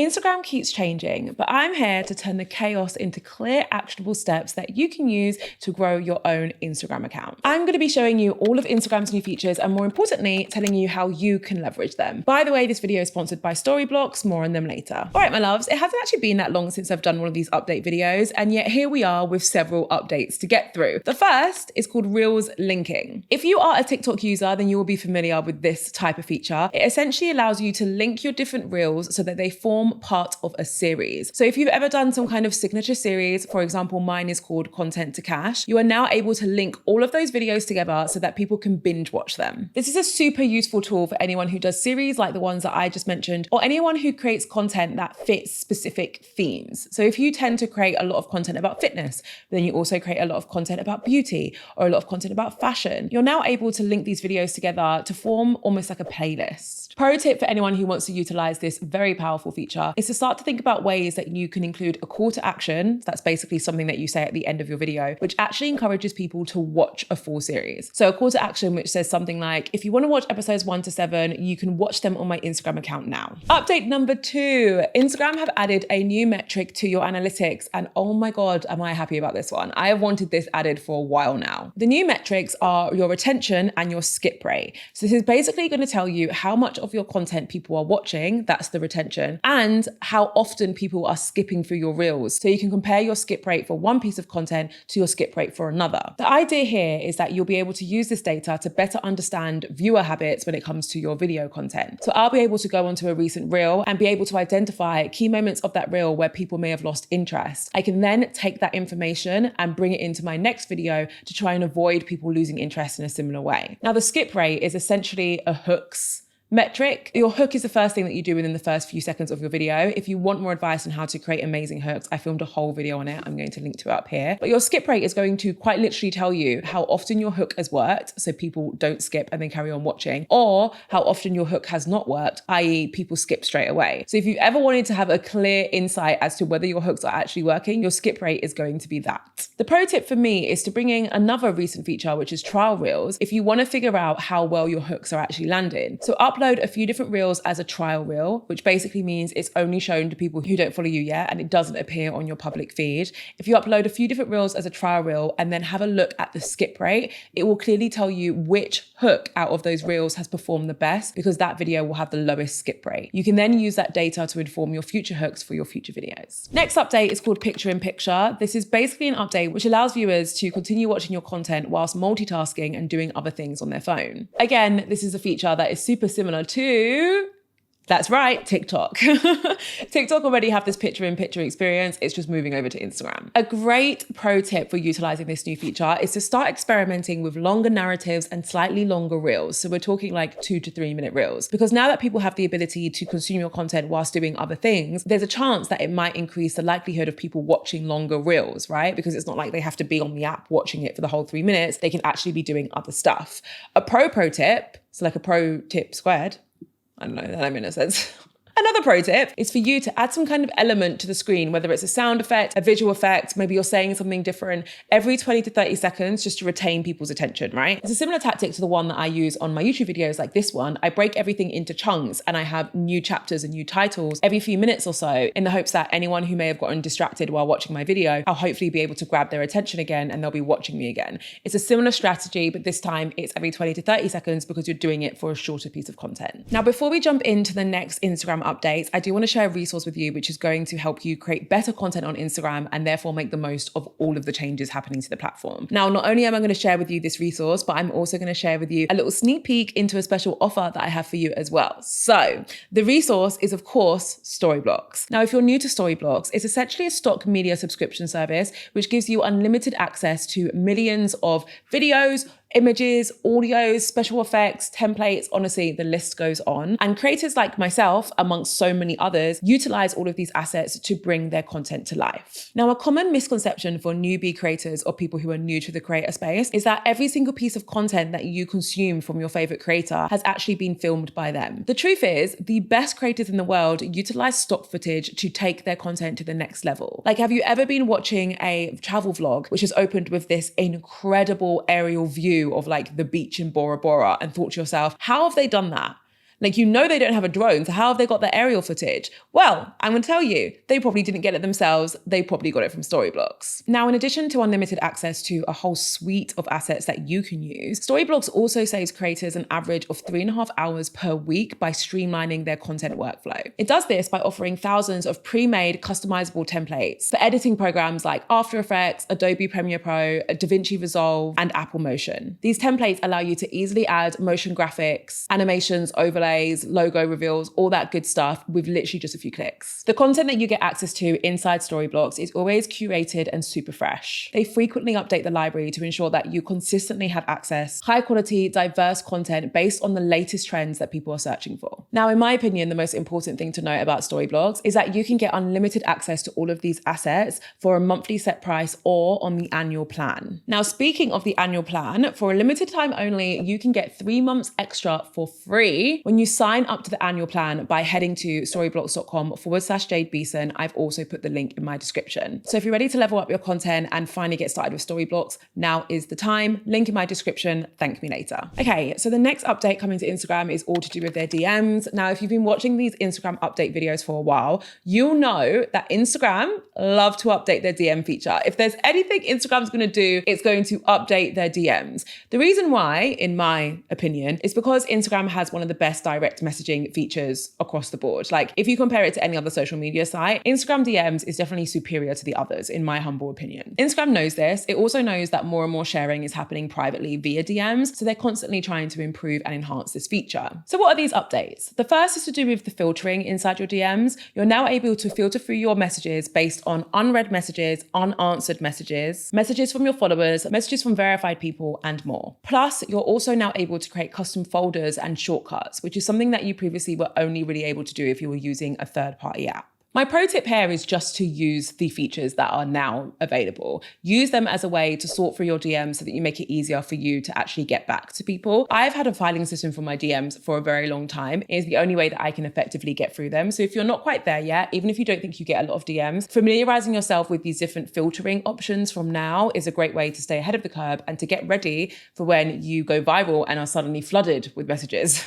Instagram keeps changing, but I'm here to turn the chaos into clear, actionable steps that you can use to grow your own Instagram account. I'm going to be showing you all of Instagram's new features and, more importantly, telling you how you can leverage them. By the way, this video is sponsored by Storyblocks, more on them later. All right, my loves, it hasn't actually been that long since I've done one of these update videos, and yet here we are with several updates to get through. The first is called Reels linking. If you are a TikTok user, then you will be familiar with this type of feature. It essentially allows you to link your different Reels so that they form part of a series. So if you've ever done some kind of signature series, for example, mine is called Content to Cash, you are now able to link all of those videos together so that people can binge watch them. This is a super useful tool for anyone who does series like the ones that I just mentioned, or anyone who creates content that fits specific themes. So if you tend to create a lot of content about fitness, but then you also create a lot of content about beauty or a lot of content about fashion, you're now able to link these videos together to form almost like a playlist. Pro tip for anyone who wants to utilize this very powerful feature is to start to think about ways that you can include a call to action. So that's basically something that you say at the end of your video, which actually encourages people to watch a full series. So a call to action which says something like, if you want to watch episodes 1 to 7, you can watch them on my Instagram account now. Update number 2, Instagram have added a new metric to your analytics, and oh my God, am I happy about this one. I have wanted this added for a while now. The new metrics are your retention and your skip rate. So this is basically going to tell you how much of your content people are watching, that's the retention, and how often people are skipping through your reels. So you can compare your skip rate for one piece of content to your skip rate for another. The idea here is that you'll be able to use this data to better understand viewer habits when it comes to your video content. So I'll be able to go onto a recent reel and be able to identify key moments of that reel where people may have lost interest. I can then take that information and bring it into my next video to try and avoid people losing interest in a similar way. Now, the skip rate is essentially a hooks metric. Your hook is the first thing that you do within the first few seconds of your video. If you want more advice on how to create amazing hooks, I filmed a whole video on it. I'm going to link to it up here. But your skip rate is going to quite literally tell you how often your hook has worked, so people don't skip and then carry on watching, or how often your hook has not worked, i.e. people skip straight away. So if you ever wanted to have a clear insight as to whether your hooks are actually working, your skip rate is going to be that. The pro tip for me is to bring in another recent feature, which is trial reels, if you want to figure out how well your hooks are actually landing. So upload a few different reels as a trial reel, which basically means it's only shown to people who don't follow you yet and it doesn't appear on your public feed. If you upload a few different reels as a trial reel and then have a look at the skip rate, it will clearly tell you which hook out of those reels has performed the best, because that video will have the lowest skip rate. You can then use that data to inform your future hooks for your future videos. Next update is called Picture in Picture. This is basically an update which allows viewers to continue watching your content whilst multitasking and doing other things on their phone. Again, this is a feature that is super similar to, that's right, TikTok. TikTok already have this picture-in-picture experience. It's just moving over to Instagram. A great pro tip for utilizing this new feature is to start experimenting with longer narratives and slightly longer reels. So we're talking like 2 to 3 minute reels. Because now that people have the ability to consume your content whilst doing other things, there's a chance that it might increase the likelihood of people watching longer reels, right? Because it's not like they have to be on the app watching it for the whole 3 minutes. They can actually be doing other stuff. A pro tip, so like a pro tip squared, I don't know, that made no sense. Another pro tip is for you to add some kind of element to the screen, whether it's a sound effect, a visual effect, maybe you're saying something different every 20 to 30 seconds just to retain people's attention, right? It's a similar tactic to the one that I use on my YouTube videos like this one. I break everything into chunks and I have new chapters and new titles every few minutes or so in the hopes that anyone who may have gotten distracted while watching my video, I'll hopefully be able to grab their attention again and they'll be watching me again. It's a similar strategy, but this time it's every 20 to 30 seconds because you're doing it for a shorter piece of content. Now, before we jump into the next Instagram updates, I do want to share a resource with you, which is going to help you create better content on Instagram and therefore make the most of all of the changes happening to the platform. Now, not only am I going to share with you this resource, but I'm also going to share with you a little sneak peek into a special offer that I have for you as well. So the resource is, of course, Storyblocks. Now, if you're new to Storyblocks, it's essentially a stock media subscription service, which gives you unlimited access to millions of videos, images, audios, special effects, templates, honestly, the list goes on. And creators like myself, amongst so many others, utilize all of these assets to bring their content to life. Now, a common misconception for newbie creators or people who are new to the creator space is that every single piece of content that you consume from your favorite creator has actually been filmed by them. The truth is, the best creators in the world utilize stock footage to take their content to the next level. Like, have you ever been watching a travel vlog, which is opened with this incredible aerial view of like the beach in Bora Bora and thought to yourself, how have they done that? Like, you know they don't have a drone, so how have they got the aerial footage? Well, I'm going to tell you, they probably didn't get it themselves. They probably got it from Storyblocks. Now, in addition to unlimited access to a whole suite of assets that you can use, Storyblocks also saves creators an average of 3.5 hours per week by streamlining their content workflow. It does this by offering thousands of pre-made customizable templates for editing programs like After Effects, Adobe Premiere Pro, DaVinci Resolve, and Apple Motion. These templates allow you to easily add motion graphics, animations, overlays, logo reveals, all that good stuff with literally just a few clicks. The content that you get access to inside Storyblocks is always curated and super fresh. They frequently update the library to ensure that you consistently have access, high quality, diverse content based on the latest trends that people are searching for. Now, in my opinion, the most important thing to note about Storyblocks is that you can get unlimited access to all of these assets for a monthly set price or on the annual plan. Now, speaking of the annual plan, for a limited time only, you can get 3 months extra for free when you sign up to the annual plan by heading to storyblocks.com/Jade Beeson. I've also put the link in my description. So if you're ready to level up your content and finally get started with Storyblocks, now is the time. Link in my description. Thank me later. Okay, so the next update coming to Instagram is all to do with their DMs. Now, if you've been watching these Instagram update videos for a while, you'll know that Instagram love to update their DM feature. If there's anything Instagram's going to do, it's going to update their DMs. The reason why, in my opinion, is because Instagram has one of the best direct messaging features across the board. Like, if you compare it to any other social media site, Instagram DMs is definitely superior to the others, in my humble opinion. Instagram knows this. It also knows that more and more sharing is happening privately via DMs, so they're constantly trying to improve and enhance this feature. So what are these updates? The first is to do with the filtering inside your DMs. You're now able to filter through your messages based on unread messages, unanswered messages, messages from your followers, messages from verified people, and more. Plus, you're also now able to create custom folders and shortcuts, which is something that you previously were only really able to do if you were using a third-party app. My pro tip here is just to use the features that are now available. Use them as a way to sort through your DMs so that you make it easier for you to actually get back to people. I've had a filing system for my DMs for a very long time. It is the only way that I can effectively get through them. So if you're not quite there yet, even if you don't think you get a lot of DMs, familiarizing yourself with these different filtering options from now is a great way to stay ahead of the curve and to get ready for when you go viral and are suddenly flooded with messages.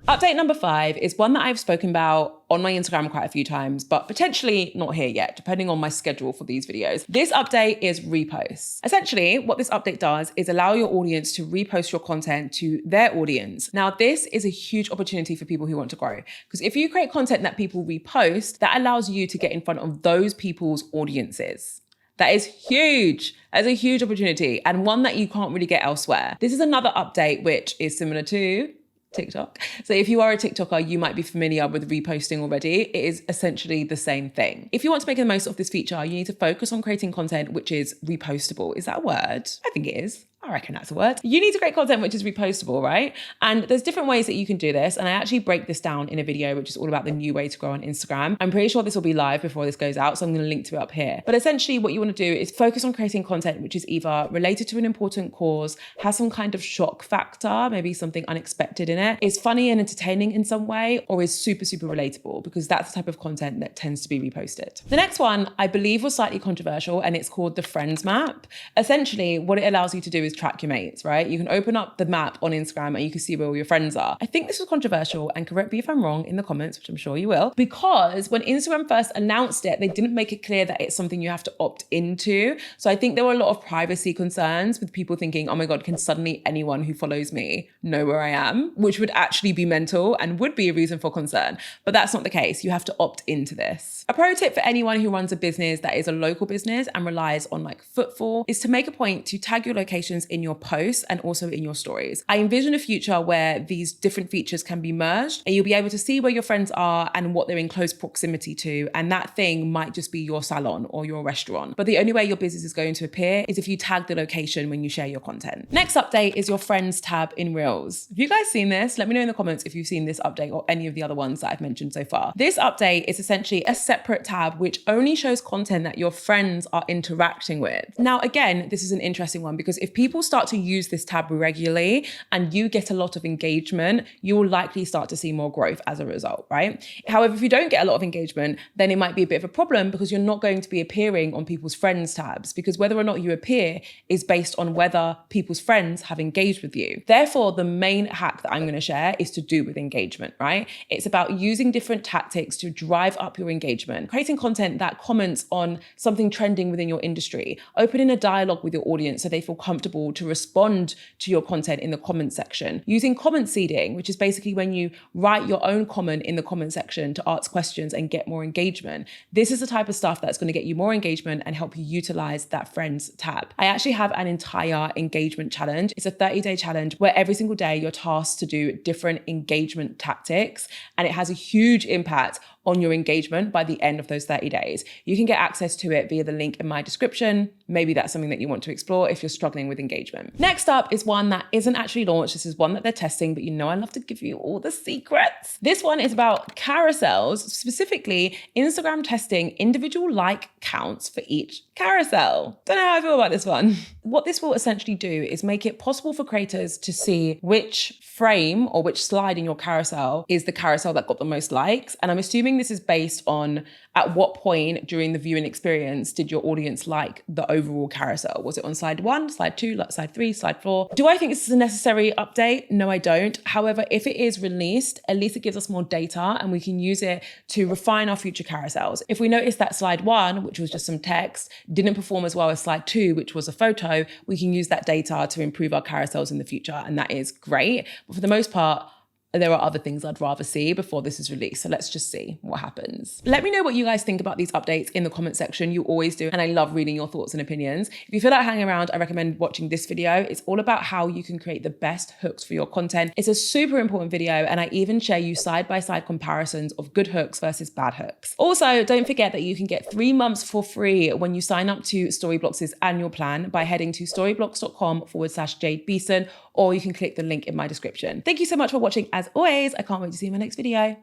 Update number 5 is one that I've spoken about on my Instagram quite a few times, but potentially not here yet, depending on my schedule for these videos. This update is reposts. Essentially, what this update does is allow your audience to repost your content to their audience. Now, this is a huge opportunity for people who want to grow, because if you create content that people repost, that allows you to get in front of those people's audiences. That is huge. That's a huge opportunity and one that you can't really get elsewhere. This is another update which is similar to TikTok. So if you are a TikToker, you might be familiar with reposting already. It is essentially the same thing. If you want to make the most of this feature, you need to focus on creating content which is repostable. Is that a word? I think it is. I reckon that's a word. You need to create content which is repostable, right? And there's different ways that you can do this. And I actually break this down in a video, which is all about the new way to grow on Instagram. I'm pretty sure this will be live before this goes out, so I'm going to link to it up here. But essentially what you want to do is focus on creating content which is either related to an important cause, has some kind of shock factor, maybe something unexpected in it, is funny and entertaining in some way, or is super, super relatable, because that's the type of content that tends to be reposted. The next one, I believe, was slightly controversial, and it's called the Friends Map. Essentially, what it allows you to do is track your mates, right? You can open up the map on Instagram and you can see where all your friends are. I think this was controversial, and correct me if I'm wrong in the comments, which I'm sure you will, because when Instagram first announced it, they didn't make it clear that it's something you have to opt into. So I think there were a lot of privacy concerns with people thinking, oh my God, can suddenly anyone who follows me know where I am? Which would actually be mental and would be a reason for concern. But that's not the case. You have to opt into this. A pro tip for anyone who runs a business that is a local business and relies on like footfall is to make a point to tag your locations in your posts and also in your stories. I envision a future where these different features can be merged and you'll be able to see where your friends are and what they're in close proximity to. And that thing might just be your salon or your restaurant. But the only way your business is going to appear is if you tag the location when you share your content. Next update is your friends tab in Reels. Have you guys seen this? Let me know in the comments if you've seen this update or any of the other ones that I've mentioned so far. This update is essentially a separate tab which only shows content that your friends are interacting with. Now, again, this is an interesting one because if people people start to use this tab regularly and you get a lot of engagement, you will likely start to see more growth as a result, right? However, if you don't get a lot of engagement, then it might be a bit of a problem because you're not going to be appearing on people's friends tabs, because whether or not you appear is based on whether people's friends have engaged with you. Therefore, the main hack that I'm going to share is to do with engagement, right? It's about using different tactics to drive up your engagement, creating content that comments on something trending within your industry, opening a dialogue with your audience so they feel comfortable to respond to your content in the comment section, using comment seeding, which is basically when you write your own comment in the comment section to ask questions and get more engagement. This is the type of stuff that's going to get you more engagement and help you utilize that friends tab. I actually have an entire engagement challenge. It's a 30-day challenge where every single day you're tasked to do different engagement tactics, and it has a huge impact on your engagement by the end of those 30 days. You can get access to it via the link in my description. Maybe that's something that you want to explore if you're struggling with engagement. Next up is one that isn't actually launched. This is one that they're testing, but you know I love to give you all the secrets. This one is about carousels, specifically Instagram testing individual like counts for each carousel. Don't know how I feel about this one. What this will essentially do is make it possible for creators to see which frame or which slide in your carousel is the carousel that got the most likes. And I'm assuming this is based on at what point during the viewing experience did your audience like the overall carousel? Was it on slide 1, slide 2, slide 3, slide 4? Do I think this is a necessary update? No, I don't. However, if it is released, at least it gives us more data and we can use it to refine our future carousels. If we notice that slide 1, which was just some text, didn't perform as well as slide 2, which was a photo, we can use that data to improve our carousels in the future. And that is great. But for the most part, there are other things I'd rather see before this is released. So let's just see what happens. Let me know what you guys think about these updates in the comment section. You always do. And I love reading your thoughts and opinions. If you feel like hanging around, I recommend watching this video. It's all about how you can create the best hooks for your content. It's a super important video. And I even share you side-by-side comparisons of good hooks versus bad hooks. Also, don't forget that you can get 3 months for free when you sign up to Storyblocks' annual plan by heading to storyblocks.com/Jade Beeson, or you can click the link in my description. Thank you so much for watching. As always, I can't wait to see you in my next video.